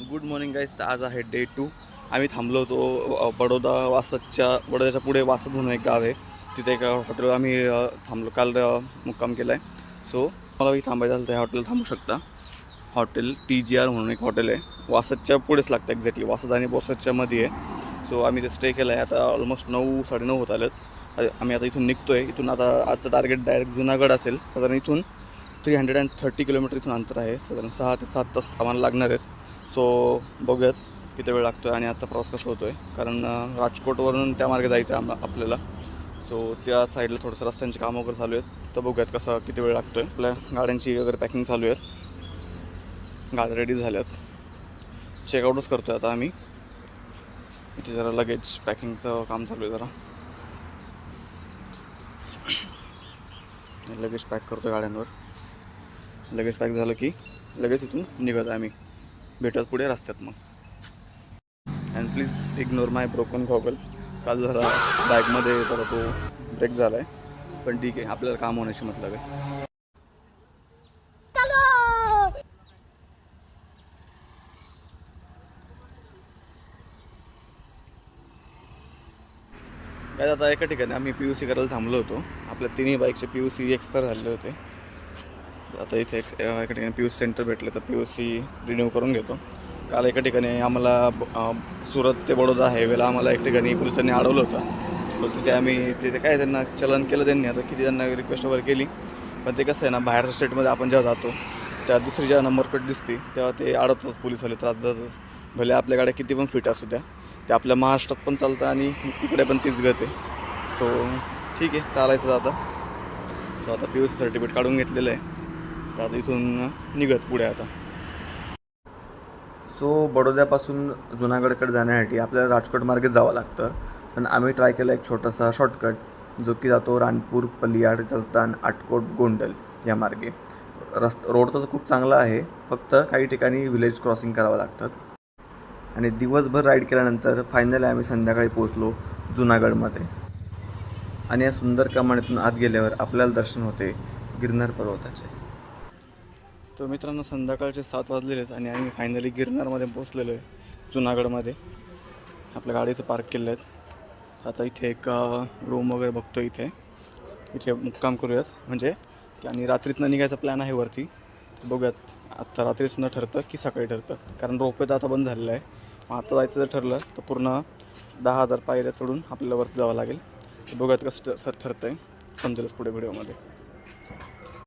Good morning guys. तर आज आहे डे 2. आम्ही थांबलो होतो बडोद्याच्या पुढे वासद म्हणून एक गाव आहे. तिथे एका हॉटेलवर आम्ही थांबलो. काल मुक्काम केला आहे. सो मला थांबायचं झालं तर ह्या हॉटेल थांबू शकता. हॉटेल TGR म्हणून एक हॉटेल आहे. वासदच्या पुढेच लागतं एक्झॅक्टली. वासद आणि बोसदच्या मध्ये आहे. सो आम्ही ते स्टे केलं आहे. आता ऑलमोस्ट 9-9:30 होत आलेत. आम्ही आता इथून निघतो आहे. इथून आता आजचं टार्गेट डायरेक्ट जुनागड असेल. साधारण इथून 330 किलोमीटर इथून अंतर आहे. साधारण 6 ते 7 तास आम्हाला लागणार आहेत. सो बघूयात किती वेळ लागतो आहे आणि आजचा प्रवास कसा होतो आहे. कारण राजकोटवरून त्या मार्गे जायचं आहे आपल्याला. सो त्या साईडला थोडंसं रस्त्यांची कामं वगैरे चालू आहेत. तर बघूयात कसा किती वेळ लागतो आहे. आपल्या गाड्यांची वगैरे पॅकिंग चालू आहेत. गाड्या रेडी झाल्यात. चेकआउटच करतो आहे आता आम्ही. इथे जरा लगेज पॅकिंगचं काम चालू आहे. जरा लगेज पॅक करतो आहे गाड्यांवर. लगेज पॅक झालं की लगेच इथून निघत आहे आम्ही. भेटत पुढे रस्त्यात मग. And please ignore my broken goggle. काल जरा बॅगमध्ये जरा तो ब्रेक झाला आहे. पण ठीक आहे, आपल्याला काम होण्याशी मतलब आहे. काय आता एका ठिकाणी आम्ही PUC करायला थांबलो होतो. आपल्या तिन्ही बाईकचे PUC एक्सपायर झालेले होते. आता इथे एका ठिकाणी PUC सेंटर भेटलं तर PUC रिन्यू करून घेतो. काल एका ठिकाणी आम्हाला सुरत ते बडोदा हायवेला आम्हाला एक ठिकाणी पोलिसांनी अडवलं होतं. तर तिथे आम्ही काय त्यांना चलन केलं त्यांनी. आता किती त्यांना रिक्वेस्ट वगैरे केली, पण ते कसं आहे ना, बाहेरच्या स्टेटमध्ये आपण जेव्हा जातो त्या दुसरी जेव्हा नंबर प्लेट दिसते तेव्हा ते अडवतात, पोलिसवाले त्रास देतातच. भले आपल्या गाड्या किती पण फिट असू द्या, ते आपल्या महाराष्ट्रात पण चालतं आणि इकडे पण तीच गत आहे. सो ठीक आहे, चालायचं आता. सो आता PUC सर्टिफिकेट काढून घेतलेलं आहे. तर आता इथून निघत पुढे आता. सो बडोद्यापासून जुनागडकडे जाण्यासाठी आपल्याला राजकोट मार्गेच जावं लागतं. पण आम्ही ट्राय केला एक छोटासा शॉर्टकट जो की जातो रानपूर, पलियाड, जसदान, आटकोट, गोंडल या मार्गे. रोड तसं खूप चांगला आहे, फक्त काही ठिकाणी विलेज क्रॉसिंग करावं लागतात. आणि दिवसभर राईड केल्यानंतर फायनली आम्ही संध्याकाळी पोहोचलो जुनागडमध्ये. आणि या सुंदर कमानीतून आत गेल्यावर आपल्याला दर्शन होते गिरनार पर्वताचे. तर मित्रांनो, संध्याकाळचे 7 वाजलेले आहेत आणि आम्ही फायनली गिरनारमध्ये पोहोचलेलो आहे. जुनागडमध्ये आपल्या गाडीचं पार्क केलं आहेत. आता इथे एक रूम वगैरे बघतो. इथे मुक्काम करूयात म्हणजे. आणि रात्रीतनं निघायचा प्लॅन आहे वरती. बघूयात आत्ता रात्रीच न ठरतं की सकाळी ठरतं, कारण रोपवे तर आता बंद झालेलं आहे. मग आता जायचं जर ठरलं तर पूर्ण 10,000 पायऱ्या चढून आपल्याला वरती जावं लागेल. बघूयात कसं ठरतं आहे, समजेलच पुढे व्हिडिओमध्ये.